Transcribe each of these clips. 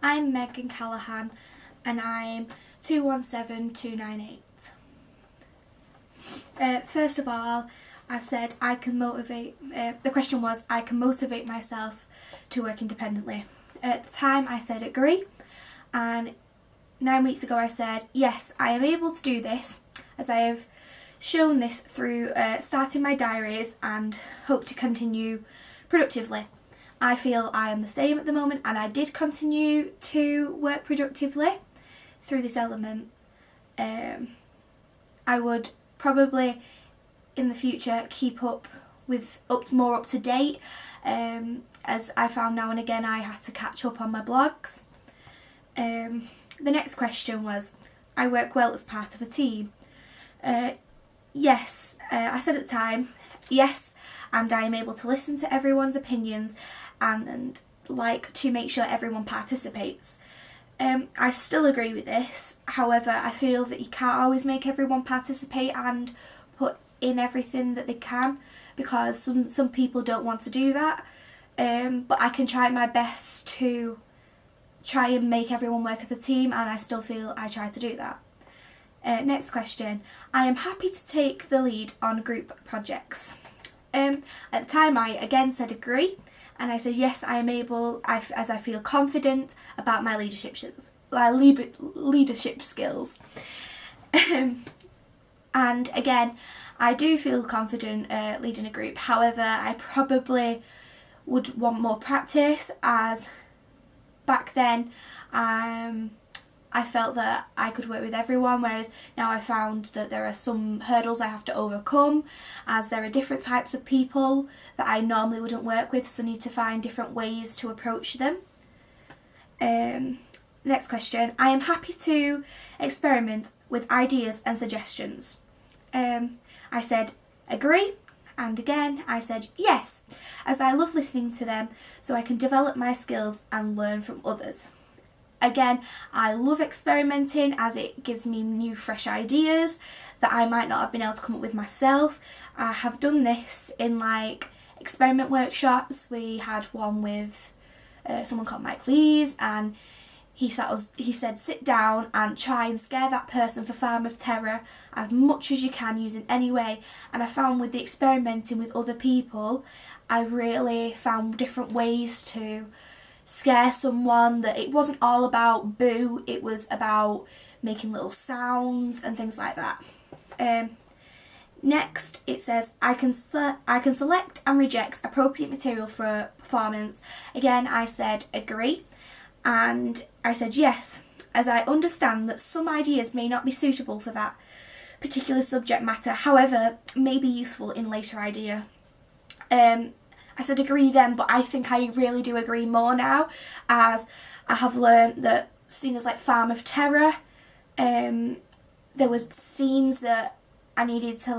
I'm Megan Callahan and I'm 217298. First of all, I said I can motivate, the question was, I can motivate myself to work independently. At the time I said agree, and 9 weeks ago I said yes, I am able to do this, as I have shown this through starting my diaries and hope to continue productively. I feel I am the same at the moment, and I did continue to work productively through this element. I would probably in the future keep more up to date, as I found now and again I had to catch up on my blogs. The next question was, I work well as part of a team. Yes, I said at the time, yes, and I am able to listen to everyone's opinions and like to make sure everyone participates. I still agree with this, however I feel that you can't always make everyone participate and put in everything that they can, because some people don't want to do that, but I can try my best to try and make everyone work as a team, and I still feel I try to do that. Next question. I am happy to take the lead on group projects. At the time I again said agree, and I said yes, I am able, as I feel confident about my leadership skills. And again, I do feel confident leading a group. However, I probably would want more practice, as back then I felt that I could work with everyone, whereas now I found that there are some hurdles I have to overcome, as there are different types of people that I normally wouldn't work with, so I need to find different ways to approach them. Next question. I am happy to experiment with ideas and suggestions. I said agree, and again I said yes, as I love listening to them so I can develop my skills and learn from others. Again, I love experimenting, as it gives me new fresh ideas that I might not have been able to come up with myself. I have done this in like experiment workshops. We had one with someone called Mike Lees, and he said sit down and try and scare that person for Farm of Terror as much as you can using any way. And I found with the experimenting with other people, I really found different ways to scare someone, that it wasn't all about boo, it was about making little sounds and things like that. Next it says I can select and reject appropriate material for a performance. Again I said agree, and I said yes, as I understand that some ideas may not be suitable for that particular subject matter, however may be useful in later idea. I said agree then, but I think I really do agree more now, as I have learned that seeing as like Farm of Terror, there was scenes that I needed to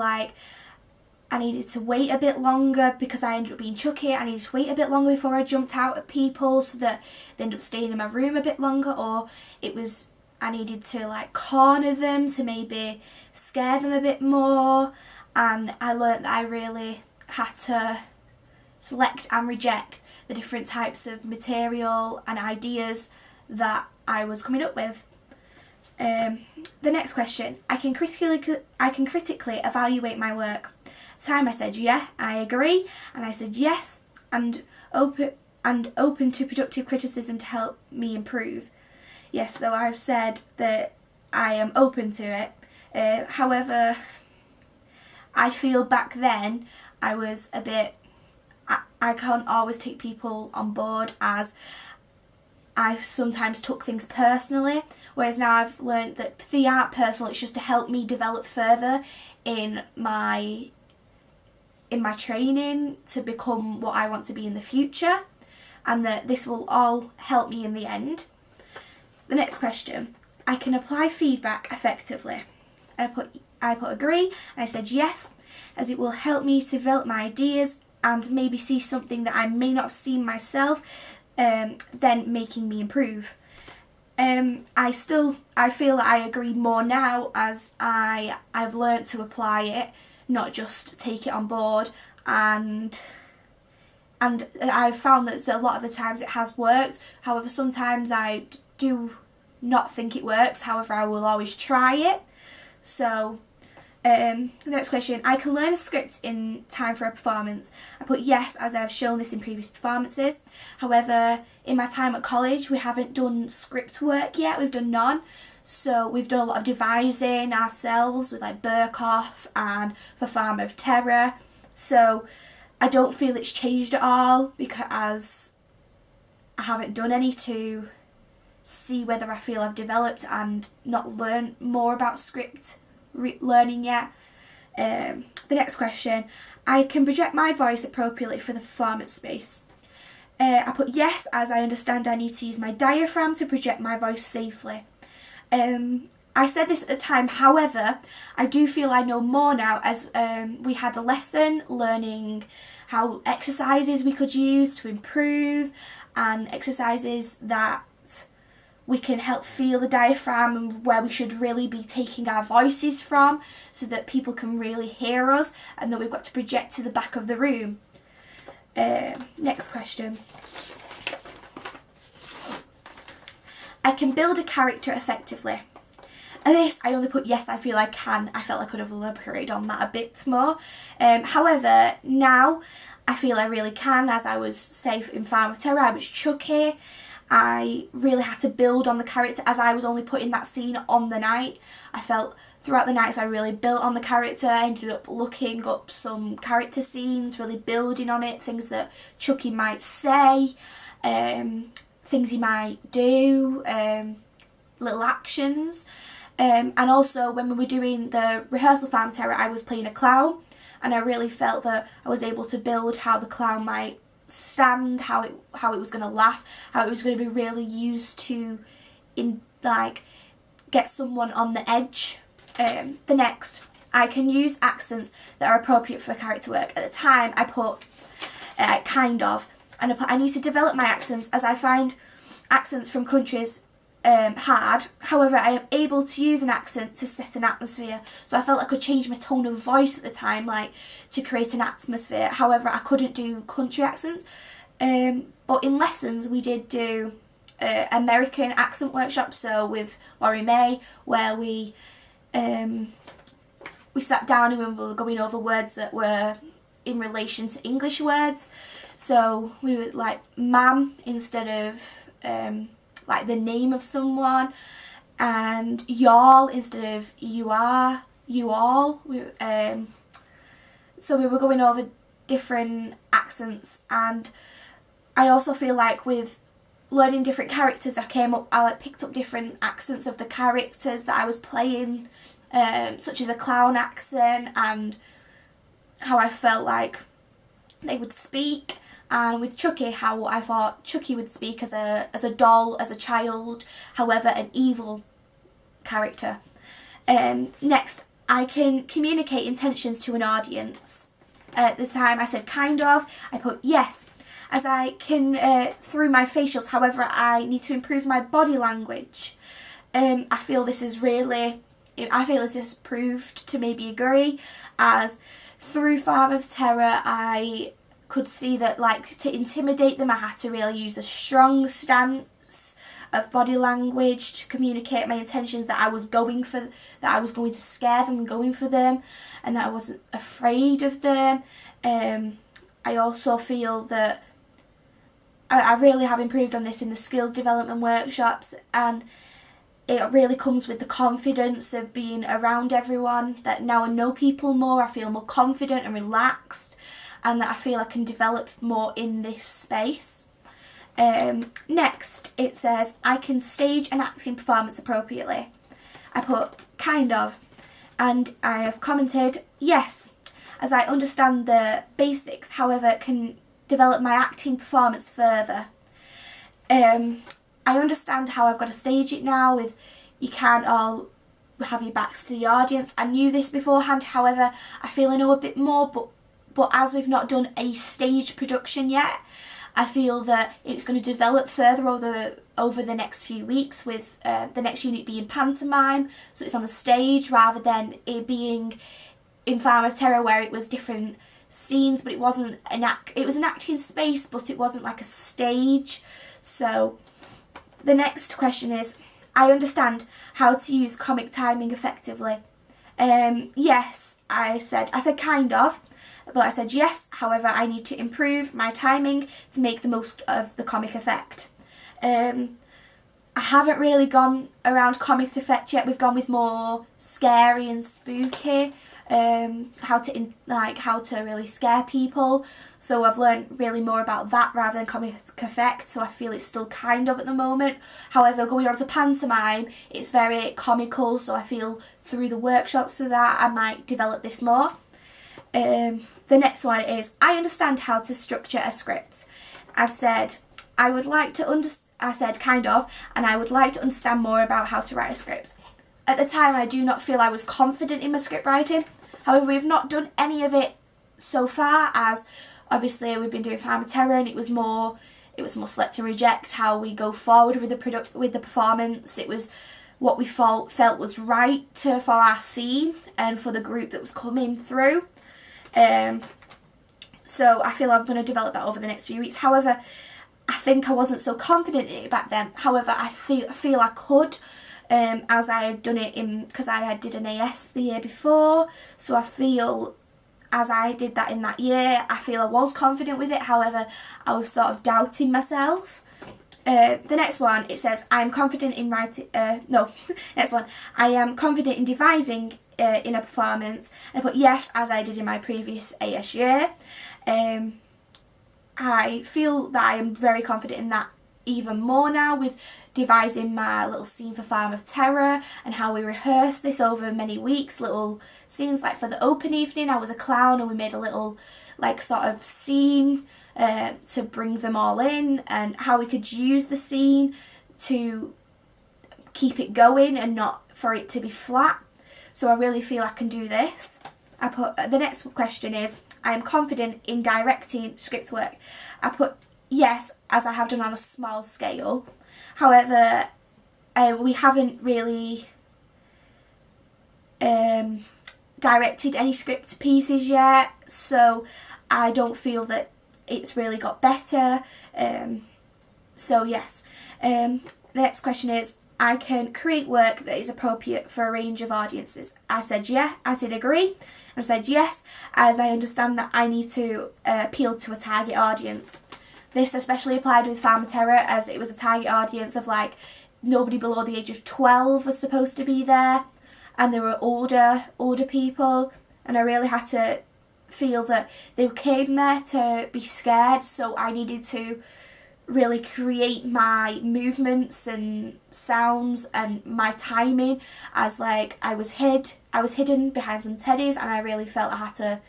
wait a bit longer because I ended up being chucky. I needed to wait a bit longer before I jumped out at people, so that they ended up staying in my room a bit longer, or I needed to like corner them to maybe scare them a bit more, and I learned that I really had to select and reject the different types of material and ideas that I was coming up with. The next question. I can critically evaluate my work. At the time I said yeah, I agree, and I said yes, and open to productive criticism to help me improve. Yes, so I've said that I am open to it. However, I feel back then I was a bit, I can't always take people on board, as I've sometimes took things personally, whereas now I've learned that they aren't personal, it's just to help me develop further in my training to become what I want to be in the future, and that this will all help me in the end. The next question. I can apply feedback effectively. And I put agree, and I said yes, as it will help me to develop my ideas and maybe see something that I may not have seen myself, then making me improve. I feel that I agree more now, as I've learnt to apply it, not just take it on board and and I've found that a lot of the times it has worked. However, sometimes I do not think it works. However, I will always try it. So the next question, I can learn a script in time for a performance. I put yes, as I've shown this in previous performances. However, in my time at college, we haven't done script work yet. We've done none. So we've done a lot of devising ourselves with like Burkoff and For Farm of Terror. So I don't feel it's changed at all because I haven't done any to see whether I feel I've developed and not learned more about script learning yet. The next question, I can project my voice appropriately for the performance space. I put yes, as I understand I need to use my diaphragm to project my voice safely. I said this at the time, however, I do feel I know more now, as we had a lesson learning how exercises we could use to improve, and exercises that we can help feel the diaphragm and where we should really be taking our voices from so that people can really hear us, and that we've got to project to the back of the room. Next question. I can build a character effectively. And this, I only put yes, I feel I can. I felt I could have elaborated on that a bit more. However, now I feel I really can, as I was safe in Farm of Terror. I was Chucky. I really had to build on the character, as I was only putting that scene on the night. I felt throughout the nights I really built on the character. I ended up looking up some character scenes, really building on it, things that Chucky might say, things he might do, little actions. And also when we were doing the rehearsal Farm Terror, I was playing a clown, and I really felt that I was able to build how the clown might stand, how it was going to laugh, how it was going to be really used to get someone on the edge. The next, I can use accents that are appropriate for character work. At the time I put kind of, and I put I need to develop my accents, as I find accents from countries hard. However, I am able to use an accent to set an atmosphere, so I felt I could change my tone of voice at the time, like to create an atmosphere. However, I couldn't do country accents, but in lessons we did do American accent workshops, so with Laurie May, where we sat down and we were going over words that were in relation to English words. So we would like ma'am instead of like the name of someone, and y'all instead of you are, you all. So we were going over different accents, and I also feel like with learning different characters, I picked up different accents of the characters that I was playing, such as a clown accent and how I felt like they would speak. And with Chucky, how I thought Chucky would speak as a doll, as a child, however, an evil character. Next, I can communicate intentions to an audience. At the time I said kind of, I put yes, as I can through my facials. However, I need to improve my body language. I feel this is proved to maybe agree, as through Farm of Terror I could see that, like, to intimidate them I had to really use a strong stance of body language to communicate my intentions, that I was going to scare them and going for them, and that I wasn't afraid of them. I also feel that I really have improved on this in the skills development workshops, and it really comes with the confidence of being around everyone, that now I know people more, I feel more confident and relaxed, and that I feel I can develop more in this space. Next, it says, I can stage an acting performance appropriately. I put kind of, and I have commented yes, as I understand the basics, however, can develop my acting performance further. I understand how I've got to stage it now, with you can't all have your backs to the audience. I knew this beforehand, however, I feel I know a bit more, but as we've not done a stage production yet, I feel that it's going to develop further over the next few weeks, with the next unit being pantomime, so it's on the stage rather than it being in Farm of Terror where it was different scenes, but it wasn't it was an acting space, but it wasn't like a stage. So the next question is, I understand how to use comic timing effectively. Yes, I said kind of, but I said yes. However, I need to improve my timing to make the most of the comic effect. I haven't really gone around comic effect yet. We've gone with more scary and spooky, how to really scare people. So I've learned really more about that rather than comic effect. So I feel it's still kind of at the moment. However, going on to pantomime, it's very comical. So I feel through the workshops of that, I might develop this more. The next one is, I understand how to structure a script. I've said I would like to I said kind of, and I would like to understand more about how to write a script. At the time, I do not feel I was confident in my script writing. However, we've not done any of it so far, as obviously we've been doing Farm Terror, and it was more select and reject, how we go forward with the performance. It was what we felt was right for our scene and for the group that was coming through. So I feel I'm going to develop that over the next few weeks. However, I think I wasn't so confident in it back then. However, I feel I could, as I had done it because I did an AS the year before. So I feel as I did that in that year, I feel I was confident with it. However, I was sort of doubting myself. The next one, it says, I am confident in writing, next one, I am confident in devising in a performance. And I put yes, as I did in my previous AS year. I feel that I am very confident in that even more now, with devising my little scene for Farm of Terror and how we rehearsed this over many weeks. Little scenes, like for the open evening, I was a clown and we made a little sort of scene to bring them all in, and how we could use the scene to keep it going and not for it to be flat. So I really feel I can do this. I put the next question is, I am confident in directing script work. I put yes, as I have done on a small scale. However, we haven't really directed any script pieces yet, so I don't feel that it's really got better. So yes. The next question is, I can create work that is appropriate for a range of audiences. I said yeah, I did agree. I said yes, as I understand that I need to appeal to a target audience. This especially applied with Farm Terror, as it was a target audience of nobody below the age of 12 was supposed to be there, and they were older people, and I really had to feel that they came there to be scared, so I needed to really create my movements and sounds and my timing as I was hidden behind some teddies, and I really felt I had to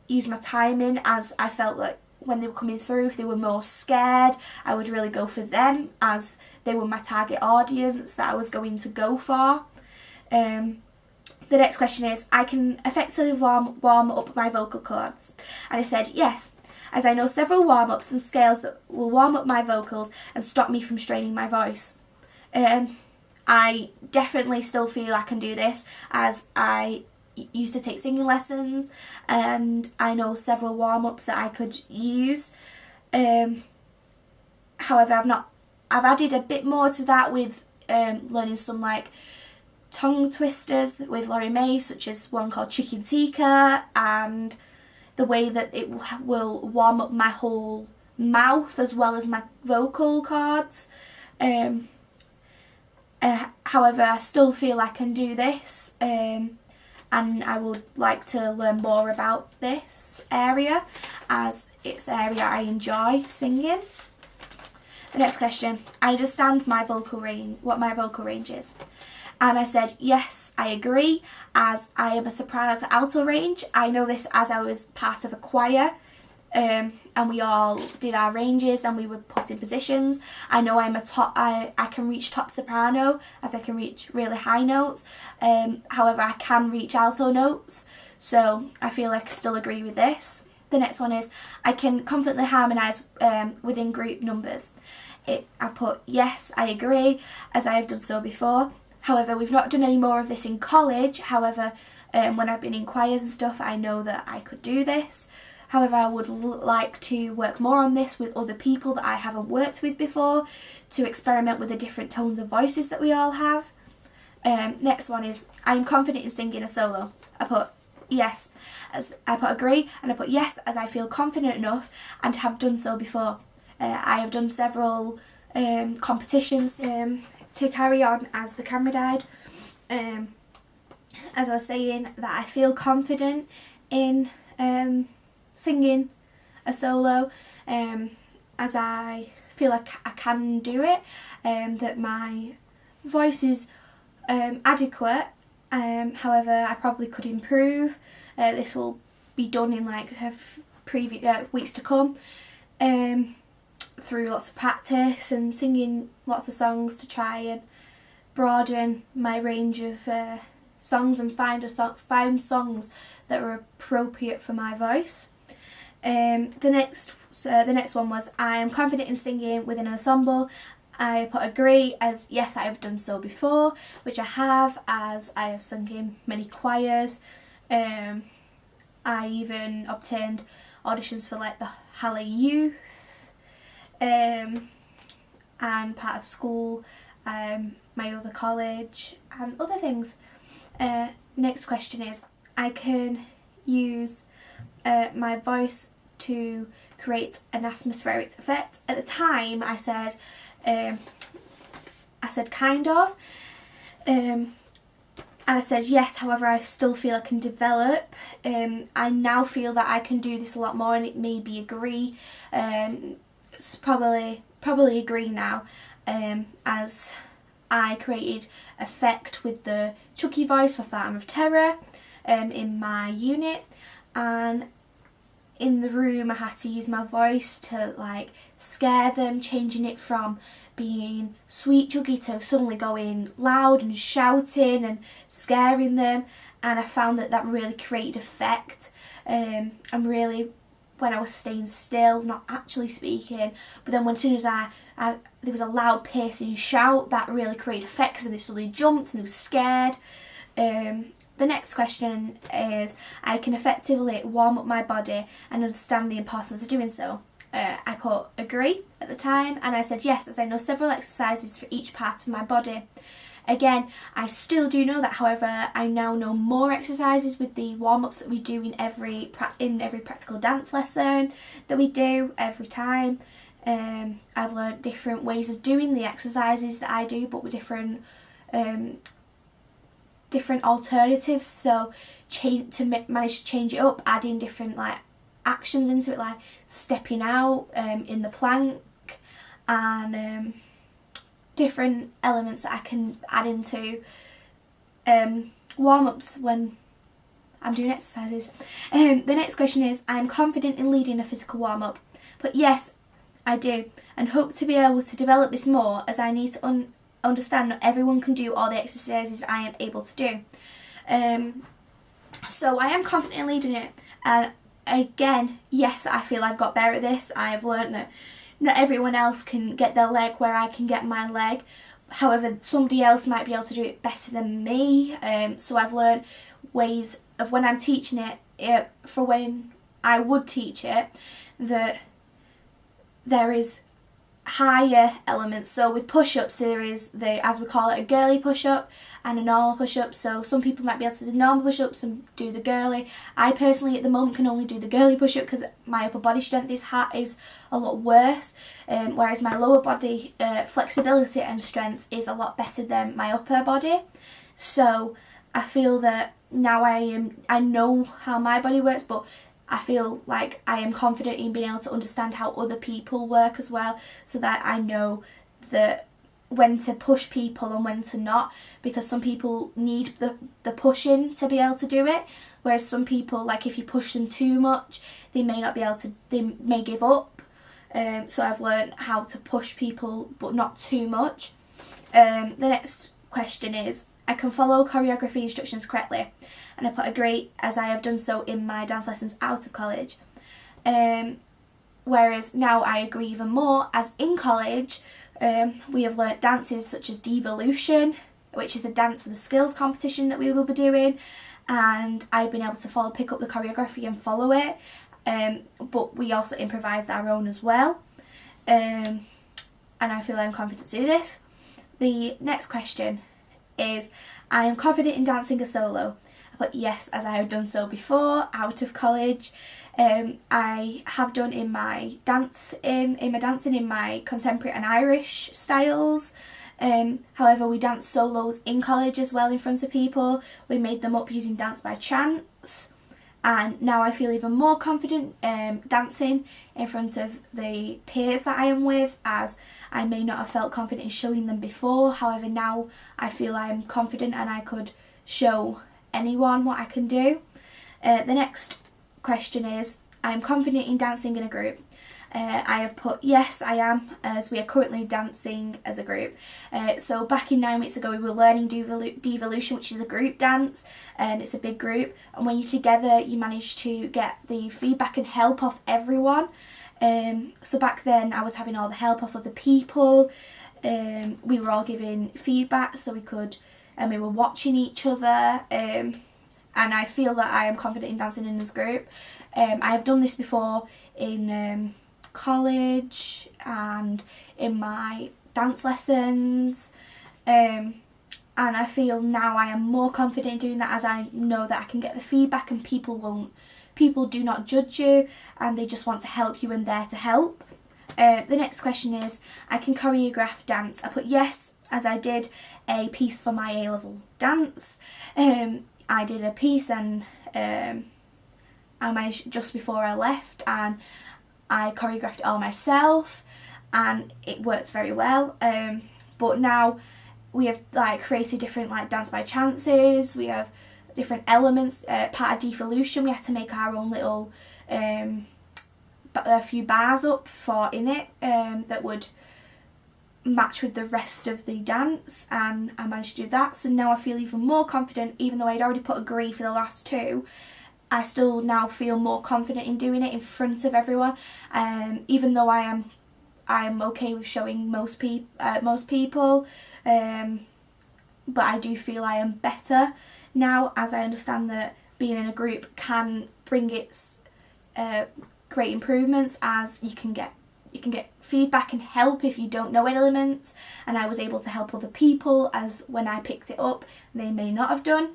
use my timing, as I felt like when they were coming through, if they were more scared, I would really go for them, as they were my target audience that I was going to go for. The next question is, I can effectively warm up my vocal cords. And I said yes, as I know several warm-ups and scales that will warm up my vocals and stop me from straining my voice. I definitely still feel I can do this, as I used to take singing lessons and I know several warm-ups that I could use. However, I've added a bit more to that with learning some tongue twisters with Laurie May, such as one called Chicken Tikka, and the way that it will warm up my whole mouth as well as my vocal cords. However, I still feel I can do this, and I would like to learn more about this area, as it's an area I enjoy singing. The next question, I understand what my vocal range is. And I said, yes, I agree, as I am a soprano to alto range. I know this as I was part of a choir, and we all did our ranges and we were put in positions. I know I can reach top soprano, as I can reach really high notes. However, I can reach alto notes, so I feel like I still agree with this. The next one is, I can confidently harmonise within group numbers. I put yes, I agree, as I have done so before. However, we've not done any more of this in college. However, When I've been in choirs and stuff, I know that I could do this. However, I would like to work more on this with other people that I haven't worked with before, to experiment with the different tones of voices that we all have. Next one is, I am confident in singing a solo. I put yes, as I put agree, and I put yes, as I feel confident enough and have done so before. I have done several competitions to carry on as the camera died. As I was saying, that I feel confident in singing a solo, as I feel like I can do it, that my voice is adequate. However, I probably could improve. This will be done in like previous weeks to come, through lots of practice and singing lots of songs to try and broaden my range of songs and find songs that are appropriate for my voice. The next one was, I am confident in singing within an ensemble. I put agree, as yes, I have done so before, which I have, as I have sung in many choirs. I even obtained auditions for like the Halle Youth, and part of school, my other college and other things. Next question is, I can use my voice to create an atmospheric effect. At the time I said kind of, and I said yes, however I still feel I can develop. I now feel that I can do this a lot more, and it may be agree. It's probably agree now, as I created effect with the Chucky voice for Phantom of Terror in my unit, and in the room I had to use my voice to like scare them, changing it from being sweet Chucky to suddenly going loud and shouting and scaring them, and I found that really created effect. And really, when I was staying still, not actually speaking, but then as soon as there was a loud piercing shout, that really created effect, because they suddenly jumped and they were scared. The next question is, I can effectively warm up my body and understand the importance of doing so. I put agree at the time, and I said yes, as I know several exercises for each part of my body. Again, I still do know that, however, I now know more exercises with the warm-ups that we do in every practical dance lesson that we do every time. I've learnt different ways of doing the exercises that I do, but with different alternatives, so to manage to change it up, adding different like actions into it, like stepping out in the plank, and different elements that I can add into warm-ups when I'm doing exercises. The next question is, I'm confident in leading a physical warm-up. But yes, I do, and hope to be able to develop this more, as I need to understand not everyone can do all the exercises I am able to do. So I am confident in leading it, and again, yes, I feel I've got better at this. I have learnt that not everyone else can get their leg where I can get my leg. However, somebody else might be able to do it better than me. So I've learnt ways of, when I'm teaching it, for when I would teach it, that there is higher elements. So with push-ups, there is as we call it, a girly push-up and a normal push-up. So some people might be able to do normal push-ups and do the girly. I personally at the moment can only do the girly push-up because my upper body strength is a lot worse, whereas my lower body flexibility and strength is a lot better than my upper body. So I feel that now I know how my body works, but I feel like I am confident in being able to understand how other people work as well, so that I know that when to push people and when to not, because some people need the pushing to be able to do it, whereas some people, like if you push them too much, they may give up. So I've learned how to push people but not too much. The next question is, I can follow choreography instructions correctly, and I put agree, as I have done so in my dance lessons out of college. Whereas now I agree even more, as in college we have learnt dances such as Devolution, which is the dance for the skills competition that we will be doing, and I've been able to pick up the choreography and follow it, but we also improvised our own as well, and I feel I'm confident to do this. The next question is, I am confident in dancing a solo. I put yes, as I have done so before out of college. I have done in my dancing in my contemporary and Irish styles. However, we danced solos in college as well in front of people. We made them up using Dance by Chance, and now I feel even more confident dancing in front of the peers that I am with, as I may not have felt confident in showing them before. However, now I feel I am confident and I could show anyone what I can do. The next question is, I am confident in dancing in a group. I have put yes, I am, as we are currently dancing as a group. So back in 9 weeks ago, we were learning devolution, which is a group dance, and it's a big group, and when you're together you manage to get the feedback and help off everyone. So back then I was having all the help off other people. We were all giving feedback, so we were watching each other, and I feel that I am confident in dancing in this group. I have done this before in college and in my dance lessons, and I feel now I am more confident in doing that, as I know that I can get the feedback and people do not judge you and they just want to help you and there to help. The next question is, I can choreograph dance. I put yes, as I did a piece for my A-level dance. I did a piece and I managed just before I left, and I choreographed it all myself and it worked very well. But now we have created different Dance by Chances, we have different elements. Part of devolution, we had to make our own little a few bars up in it that would match with the rest of the dance, and I managed to do that. So now I feel even more confident. Even though I'd already put agree for the last two, I still now feel more confident in doing it in front of everyone. Even though I am okay with showing most people, but I do feel I am better now, as I understand that being in a group can bring its great improvements, as you can get feedback and help if you don't know elements, and I was able to help other people, as when I picked it up they may not have done.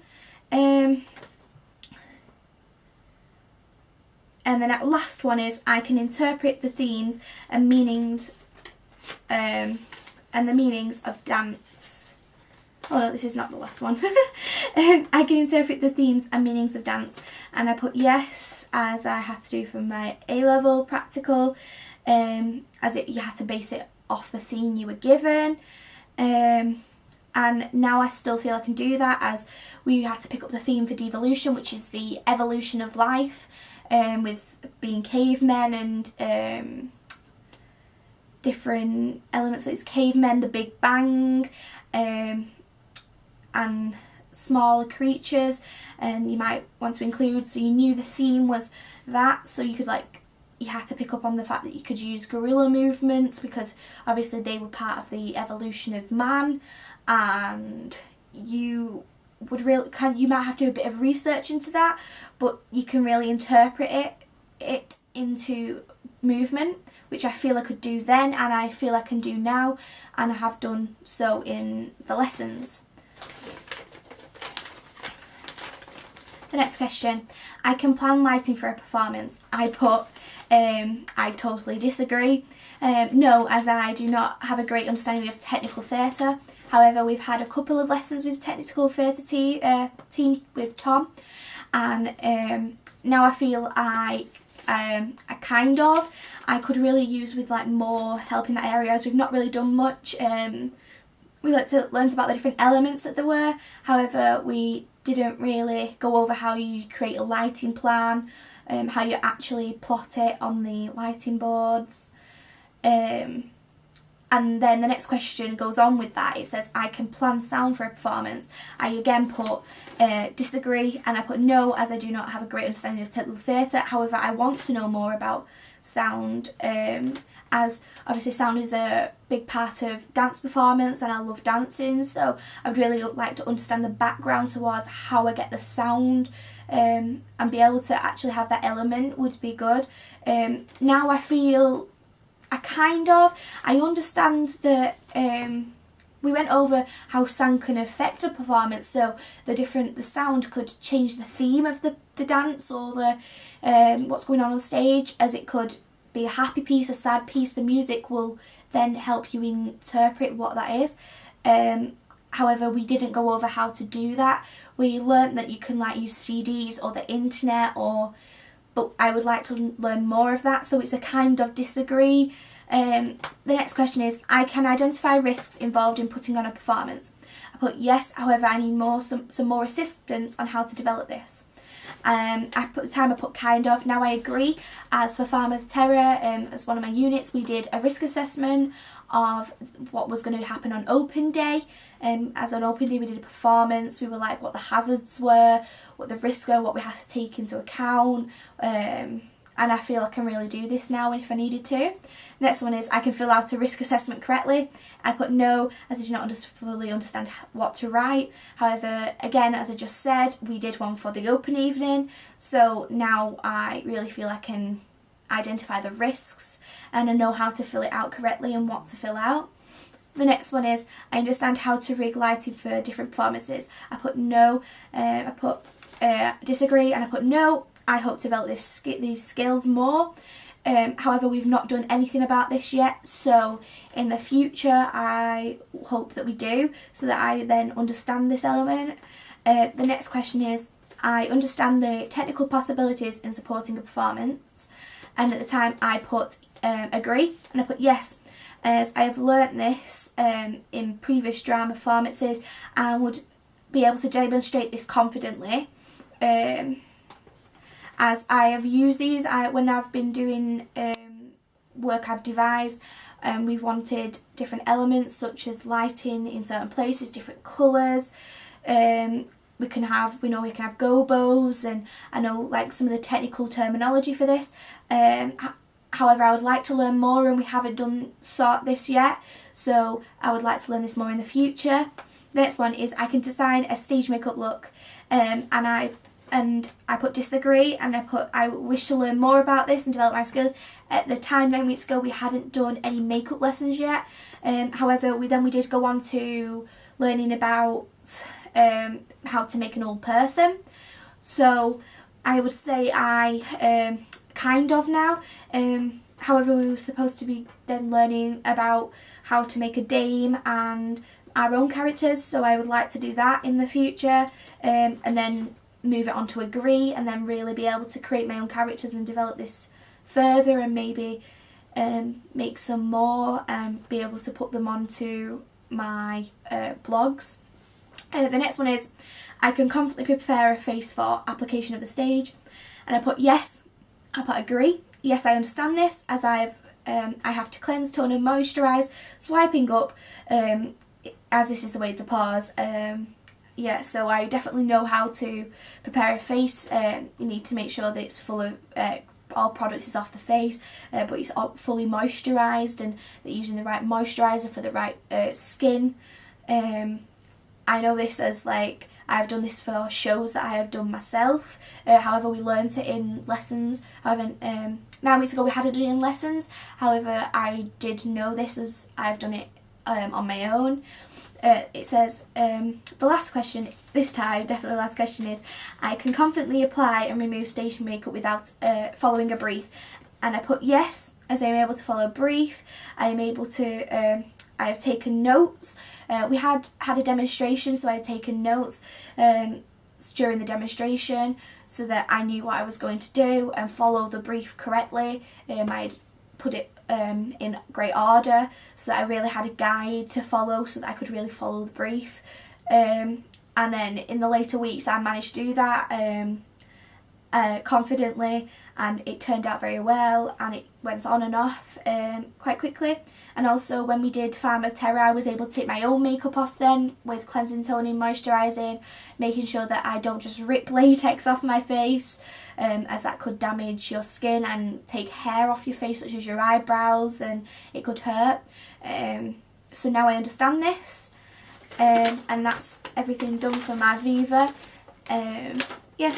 And then that last one is, I can interpret the themes and meanings of dance. Oh no, this is not the last one. I can interpret the themes and meanings of dance, and I put yes, as I had to do for my A-level practical, you had to base it off the theme you were given. And now I still feel I can do that, as we had to pick up the theme for devolution, which is the evolution of life, with being cavemen and different elements. So it's cavemen, the Big Bang, and smaller creatures, and you might want to include, so you knew the theme was that, so you had to pick up on the fact that you could use gorilla movements, because obviously they were part of the evolution of man, and you might have to do a bit of research into that, but you can really interpret it into movement, which I feel I could do then, and I feel I can do now, and I have done so in the lessons. The next question, I can plan lighting for a performance. I put, I totally disagree. No, as I do not have a great understanding of technical theatre. However, we've had a couple of lessons with the technical theatre team with Tom, and now I feel I could really use with more help in that area, as we've not really done much. We learned about the different elements that there were. However, we didn't really go over how you create a lighting plan, how you actually plot it on the lighting boards. And then the next question goes on with that. It says, I can plan sound for a performance. I again put disagree, and I put no, as I do not have a great understanding of technical theatre. However, I want to know more about sound, as obviously sound is a big part of dance performance and I love dancing, so I would really like to understand the background towards how I get the sound, and be able to actually have that element would be good. Now I feel I understand that we went over how sound can affect a performance, so the sound could change the theme of the dance or the what's going on stage, as it could be a happy piece, a sad piece. The music will then help you interpret what that is. However, we didn't go over how to do that. We learnt that you can like use CDs or the internet, but I would like to learn more of that, so it's a kind of disagree. The next question is, I can identify risks involved in putting on a performance. I put yes, however I need some more assistance on how to develop this. I put kind of. Now I agree. As for Farm of Terror, as one of my units, we did a risk assessment of what was going to happen on open day. As on open day we did a performance, we were like what the hazards were, what the risks were, what we had to take into account, and I feel I can really do this now if I needed to. Next one is, I can fill out a risk assessment correctly. I put no, as I do not fully understand what to write. However, again, as I just said, we did one for the open evening, so now I really feel I can identify the risks and I know how to fill it out correctly and what to fill out. The next one is, I understand how to rig lighting for different performances. I put no, I put disagree, and I put no, I hope to develop these skills more. However, we've not done anything about this yet, so in the future I hope that we do, so that I then understand this element. The next question is, I understand the technical possibilities in supporting a performance, and at the time I put agree, and I put yes, as I have learnt this in previous drama performances and would be able to demonstrate this confidently. As I have used these when I've been doing work I've devised, we've wanted different elements such as lighting in certain places, different colours. We know we can have gobos, and I know like some of the technical terminology for this. However, I would like to learn more, and we haven't done this yet, so I would like to learn this more in the future. The next one is, I can design a stage makeup look, and I put disagree, and I wish to learn more about this and develop my skills. At the time 9 weeks ago we hadn't done any makeup lessons yet. However, we did go on to learning about how to make an old person. So I would say I kind of now. However, we were supposed to be then learning about how to make a dame and our own characters, so I would like to do that in the future, and then move it on to agree, and then really be able to create my own characters and develop this further, and maybe make some more and be able to put them onto my blogs. The next one is, I can confidently prepare a face for application of the stage, and I put yes, I put agree. Yes, I understand this, as I have to cleanse, tone and moisturise, swiping up, as this is the way of the pause. Yeah, so I definitely know how to prepare a face. You need to make sure that it's full of all products is off the face, but it's all fully moisturised, and that you're using the right moisturiser for the right skin. I know this as like, I've done this for shows that I have done myself. However, we learnt it in lessons. However, 9 weeks ago we hadn't done it in lessons. However, I did know this as I've done it on my own. It says, the last question, this time, definitely the last question is, I can confidently apply and remove stage makeup without following a brief. And I put yes, as I am able to follow a brief. I am able to, I have taken notes. We had a demonstration, so I had taken notes during the demonstration so that I knew what I was going to do and follow the brief correctly. I'd put it in great order so that I really had a guide to follow, so that I could really follow the brief. And then in the later weeks I managed to do that. confidently, and it turned out very well, and it went on and off quite quickly. And also when we did Farmer Terror, I was able to take my own makeup off then with cleansing, toning, moisturising, making sure that I don't just rip latex off my face, as that could damage your skin and take hair off your face, such as your eyebrows, and it could hurt. So now I understand this, and that's everything done for my Viva. Yeah.